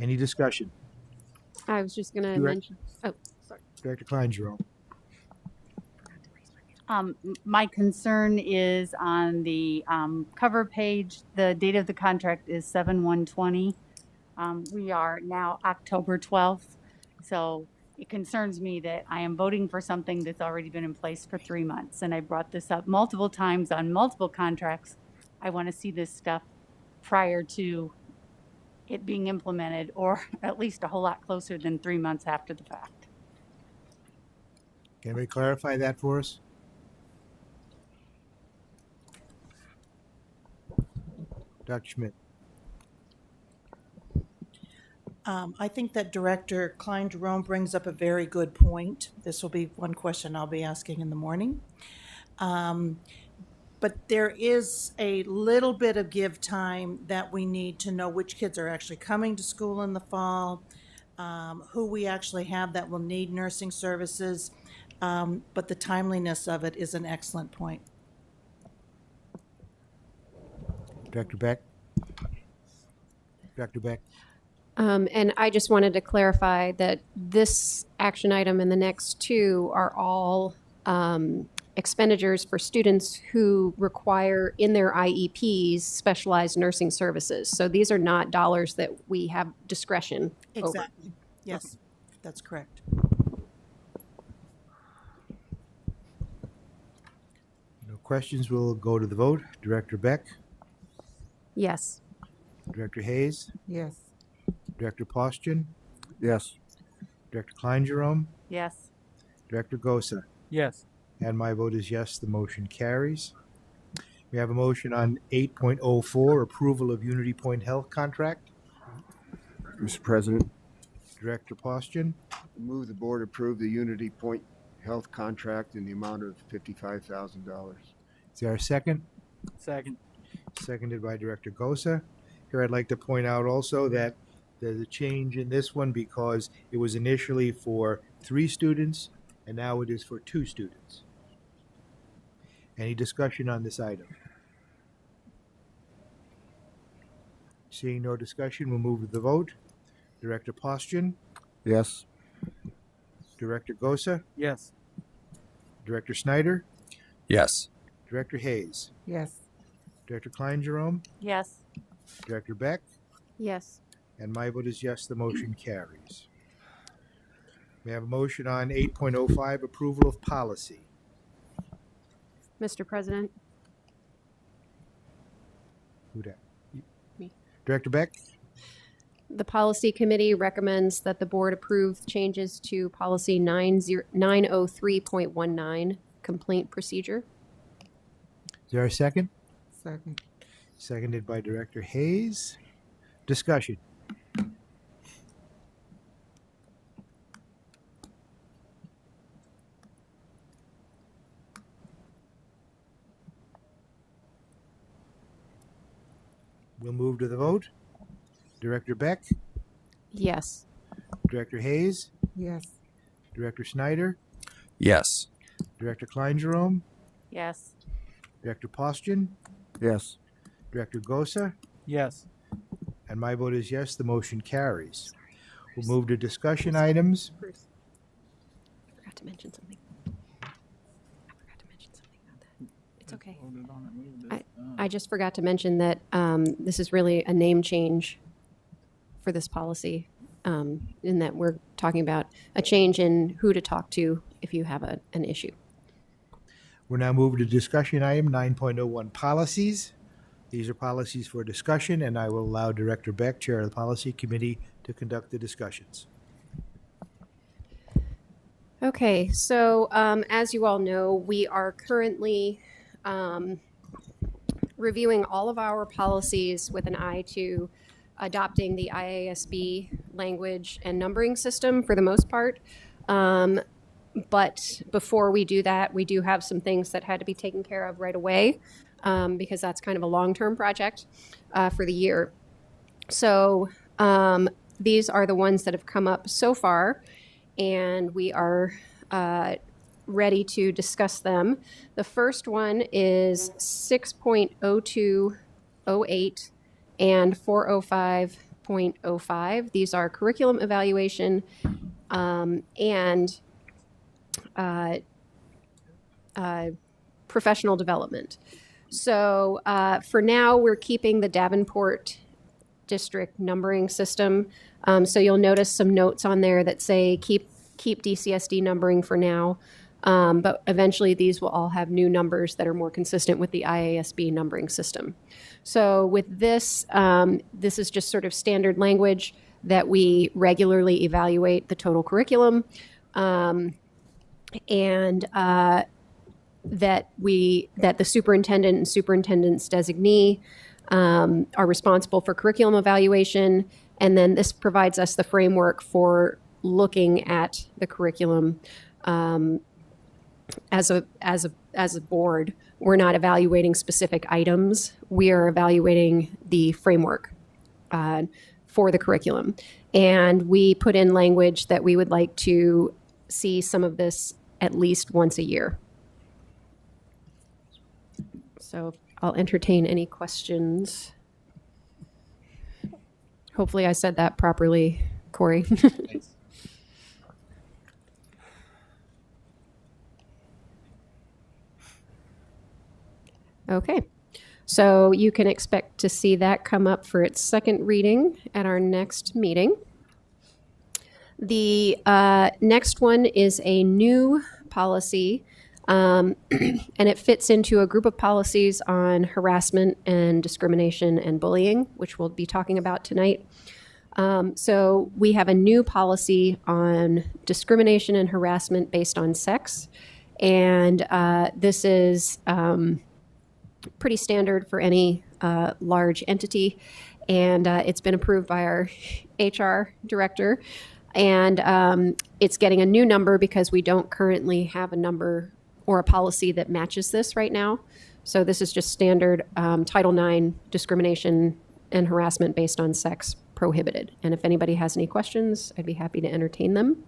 Any discussion? I was just going to Direct- mention, oh, sorry. Director Klein-Jerome? My concern is on the cover page, the date of the contract is 7/1/20. We are now October 12th. So it concerns me that I am voting for something that's already been in place for 3 months. And I brought this up multiple times on multiple contracts. I want to see this stuff prior to it being implemented, or at least a whole lot closer than 3 months after the fact. Can we clarify that for us? Dr. Schmidt? I think that Director Klein Jerome brings up a very good point. This will be one question I'll be asking in the morning. But there is a little bit of give time that we need to know which kids are actually coming to school in the fall, who we actually have that will need nursing services. But the timeliness of it is an excellent point. Dr. Beck? Dr. Beck? And I just wanted to clarify that this action item and the next two are all expenditures for students who require in their IEPs specialized nursing services. So these are not dollars that we have discretion over. Exactly. Yes, that's correct. No questions, we'll go to the vote. Director Beck? Yes. Director Hayes? Yes. Director Postian? Yes. Director Klein Jerome? Yes. Director Gosa? Yes. And my vote is yes, the motion carries. We have a motion on 8.04, approval of Unity Point Health contract. Mr. President, Director Postian? move the board approve the Unity Point Health contract in the amount of $55,000. Is there a second? Second. Seconded by Director Gosa. Here I'd like to point out also that there's a change in this one because it was initially for 3 students and now it is for 2 students. Any discussion on this item? Seeing no discussion, we'll move to the vote. Director Postian? Yes. Director Gosa? Yes. Director Snyder? Yes. Director Hayes? Yes. Director Klein Jerome? Yes. Director Beck? Yes. And my vote is yes, the motion carries. We have a motion on 8.05, approval of policy. Mr. President? Who dat? Me. Director Beck? The policy committee recommends that the board approve changes to policy 903.19, complaint procedure. Is there a second? Second. Seconded by Director Hayes. Discussion. We'll move to the vote. Director Beck? Yes. Director Hayes? Yes. Director Snyder? Yes. Director Klein Jerome? Yes. Director Postian? Yes. Director Gosa? Yes. And my vote is yes, the motion carries. We'll move to discussion items. Bruce. I forgot to mention something. It's okay. I just forgot to mention that this is really a name change for this policy, in that we're talking about a change in who to talk to if you have an issue. We're now moving to discussion item 9.01, policies. These are policies for discussion, and I will allow Director Beck, Chair of the Policy Committee, to conduct the discussions. Okay, so as you all know, we are currently reviewing all of our policies with an eye to adopting the IASB language and numbering system for the most part. But before we do that, we do have some things that had to be taken care of right away, because that's kind of a long-term project for the year. So these are the ones that have come up so far, and we are ready to discuss them. The first one is 6.0208 and 405.05. These are curriculum evaluation and professional development. So for now, we're keeping the Davenport district numbering system. So you'll notice some notes on there that say keep keep DCSD numbering for now, but eventually these will all have new numbers that are more consistent with the IASB numbering system. So with this, this is just sort of standard language that we regularly evaluate the total curriculum, and that the superintendent and superintendent's designee are responsible for curriculum evaluation, and then this provides us the framework for looking at the curriculum as a board. We're not evaluating specific items. We are evaluating the framework for the curriculum, and we put in language that we would like to see some of this at least once a year. So I'll entertain any questions. Hopefully I said that properly, Corey. Okay, so you can expect to see that come up for its second reading at our next meeting. The next one is a new policy, and it fits into a group of policies on harassment and discrimination and bullying, which we'll be talking about tonight. So we have a new policy on discrimination and harassment based on sex, and this is pretty standard for any large entity, and it's been approved by our HR director, and it's getting a new number because we don't currently have a number or a policy that matches this right now. So this is just standard Title IX discrimination and harassment based on sex prohibited. And if anybody has any questions, I'd be happy to entertain them.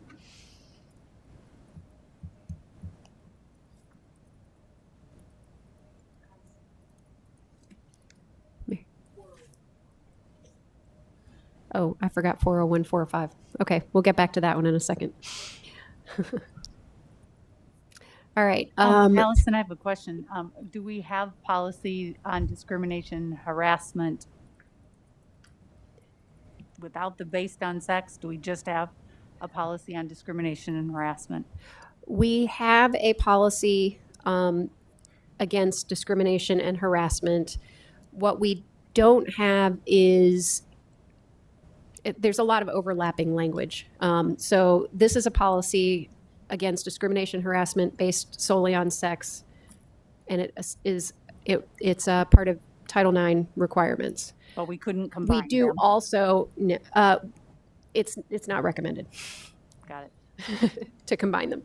Oh, I forgot 40145. Okay, we'll get back to that one in a second. All right. Allison, I have a question. Do we have policy on discrimination, harassment without the based on sex? Do we just have a policy on discrimination and harassment? We have a policy against discrimination and harassment. What we don't have is there's a lot of overlapping language. So this is a policy against discrimination, harassment based solely on sex, and it's a part of Title IX requirements. But we couldn't combine We do them. also, it's not recommended Got it. to combine them.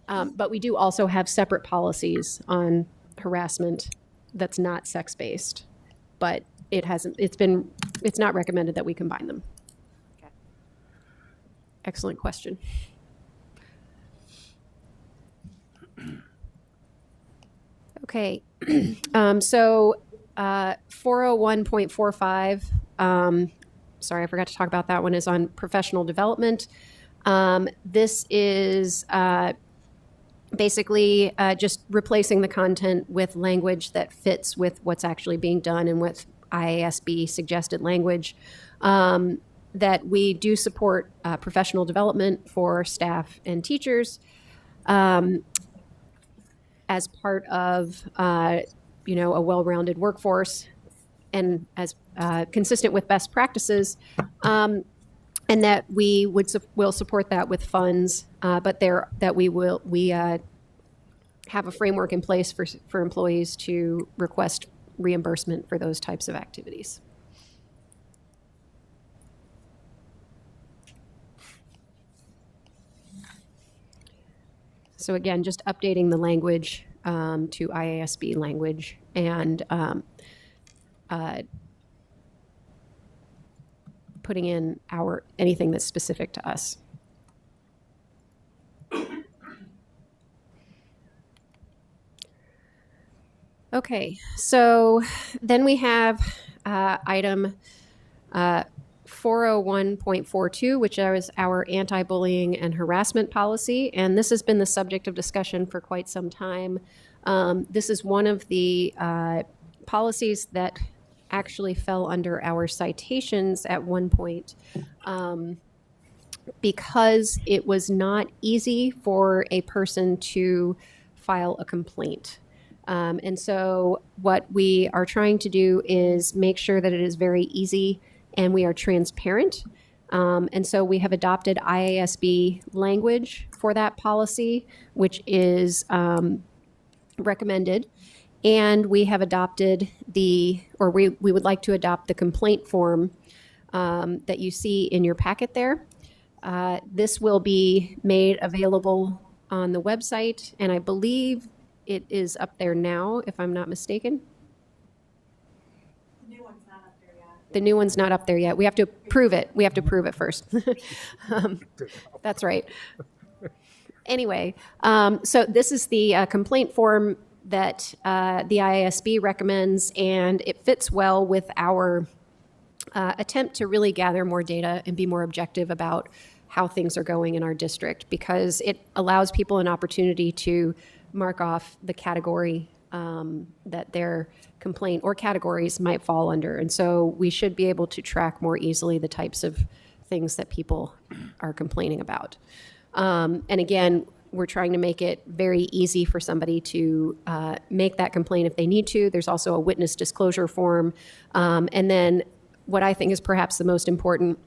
But we do also have separate policies on harassment that's not sex-based, but it's not recommended that we combine them. Okay. Excellent question. Okay, so 401.45, sorry, I forgot to talk about that one, is on professional development. This is basically just replacing the content with language that fits with what's actually being done and with IASB suggested language. That we do support professional development for staff and teachers as part of a well-rounded workforce, and as consistent with best practices, and that we will support that with funds, but we have a framework in place for employees to request reimbursement for those types of activities. So again, just updating the language to IASB language, and putting in anything that's specific to us. Okay, so then we have item 401.42, which is our anti-bullying and harassment policy, and this has been the subject of discussion for quite some time. This is one of the policies that actually fell under our citations at one point, because it was not easy for a person to file a complaint. And so what we are trying to do is make sure that it is very easy and we are transparent. And so we have adopted IASB language for that policy, which is recommended. And we have adopted we would like to adopt the complaint form that you see in your packet there. This will be made available on the website, and I believe it is up there now, if I'm not mistaken. The new one's not up there yet. The new one's not up there yet. We have to prove it. We have to prove it first. That's right. Anyway, so this is the complaint form that the IASB recommends, and it fits well with our attempt to really gather more data and be more objective about how things are going in our district, because it allows people an opportunity to mark off the category that their complaint or categories might fall under. And so we should be able to track more easily the types of things that people are complaining about. And again, we're trying to make it very easy for somebody to make that complaint if they need to. There's also a witness disclosure form. And then what I think is perhaps the most important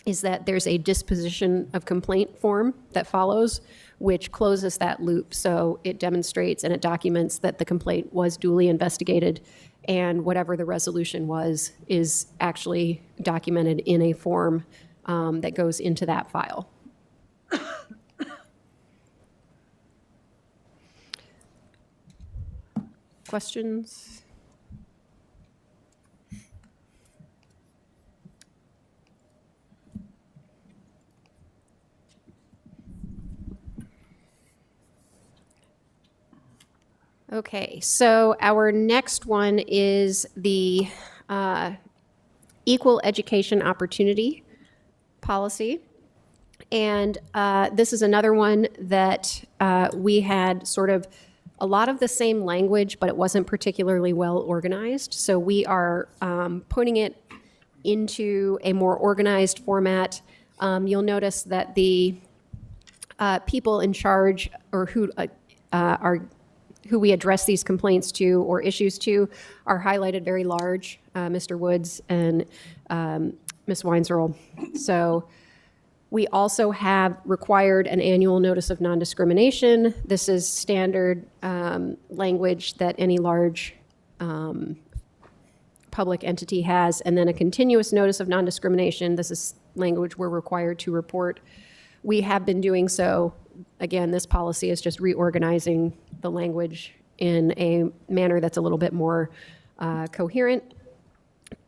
is that there's a disposition of complaint form that follows, which closes that loop. So it demonstrates and it documents that the complaint was duly investigated, and whatever the resolution was is actually documented in a form that goes into that file. Questions? Okay, so our next one is the equal education opportunity policy. And this is another one that we had sort of a lot of the same language, but it wasn't particularly well organized. So we are putting it into a more organized format. You'll notice that the people in charge, or who we address these complaints to or issues to, are highlighted very large, Mr. Woods and Ms. Weinzierl. So we also have required an annual notice of non-discrimination. This is standard language that any large public entity has. And then a continuous notice of non-discrimination. This is language we're required to report. We have been doing so. Again, this policy is just reorganizing the language in a manner that's a little bit more coherent.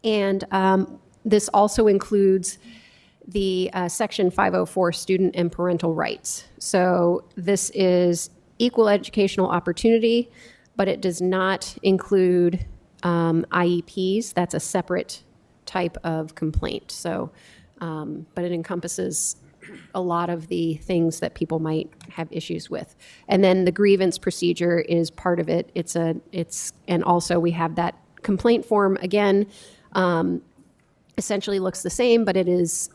And this also includes the Section 504 student and parental rights. So this is equal educational opportunity, but it does not include IEPs. That's a separate type of complaint. So, but it encompasses a lot of the things that people might have issues with. And then the grievance procedure is part of it. And also we have that complaint form, again, essentially looks the same, but it is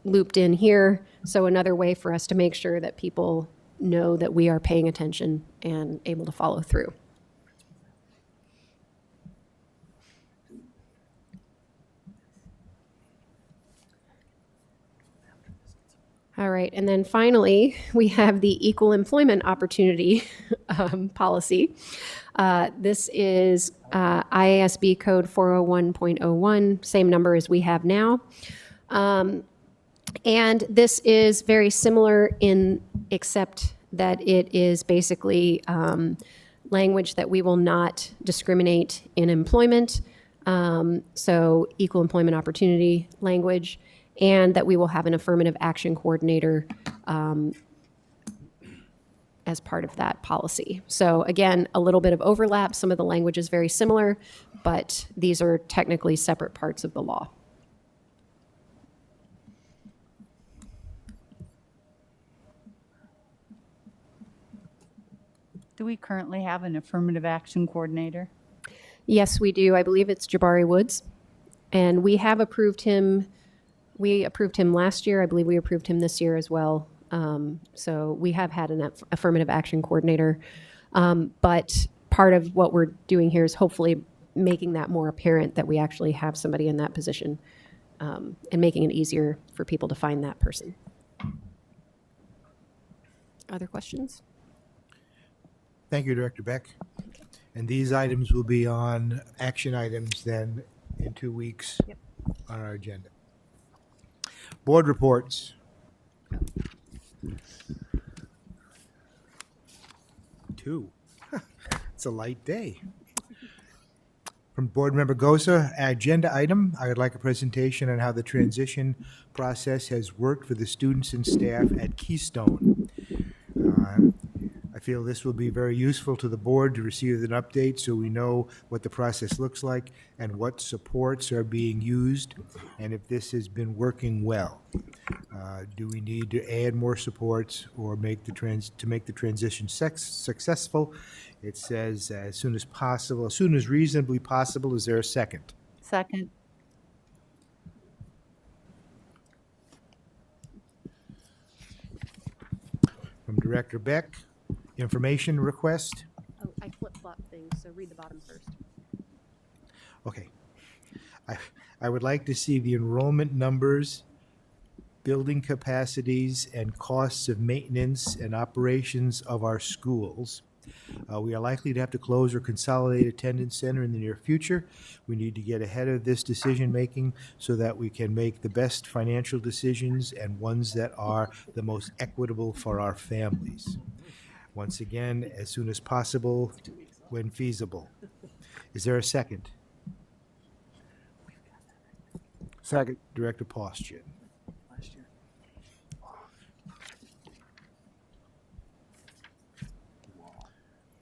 looped in here. So another way for us to make sure that people know that we are paying attention and able to follow through. All right, and then finally, we have the equal employment opportunity policy. This is IASB code 401.01, same number as we have now. And this is very similar except that it is basically language that we will not discriminate in employment, so equal employment opportunity language, and that we will have an affirmative action coordinator as part of that policy. So again, a little bit of overlap. Some of the language is very similar, but these are technically separate parts of the law. Do we currently have an affirmative action coordinator? Yes, we do. I believe it's Jabari Woods. And we have approved him We approved him last year. I believe we approved him this year as well. So we have had an affirmative action coordinator. But part of what we're doing here is hopefully making that more apparent that we actually have somebody in that position, and making it easier for people to find that person. Other questions? Thank you, Director Beck. And these items will be on action items then in 2 weeks on our agenda. Board reports. 2. It's a light day. From Board Member Goza, agenda item, I would like a presentation on how the transition process has worked for the students and staff at Keystone. I feel this will be very useful to the board to receive an update so we know what the process looks like and what supports are being used and if this has been working well. Do we need to add more supports or make the transition successful? It says as soon as possible, as soon as reasonably possible. Is there a second? Second. From Director Beck, information request. Oh, I flip-flop things, so read the bottom first. Okay. I would like to see the enrollment numbers, building capacities, and costs of maintenance and operations of our schools. We are likely to have to close or consolidate attendance center in the near future. We need to get ahead of this decision-making so that we can make the best financial decisions and ones that are the most equitable for our families. Once again, as soon as possible, when feasible. Is there a second? Second. Director Postian.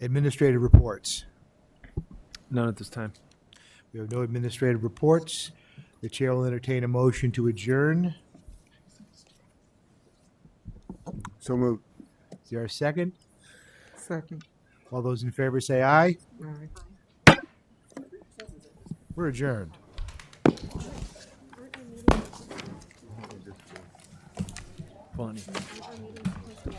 Administrative reports. None at this time. We have no administrative reports. The chair will entertain a motion to adjourn. So moved. Is there a second? Second. All those in favor say aye. Aye. We're adjourned. Funny.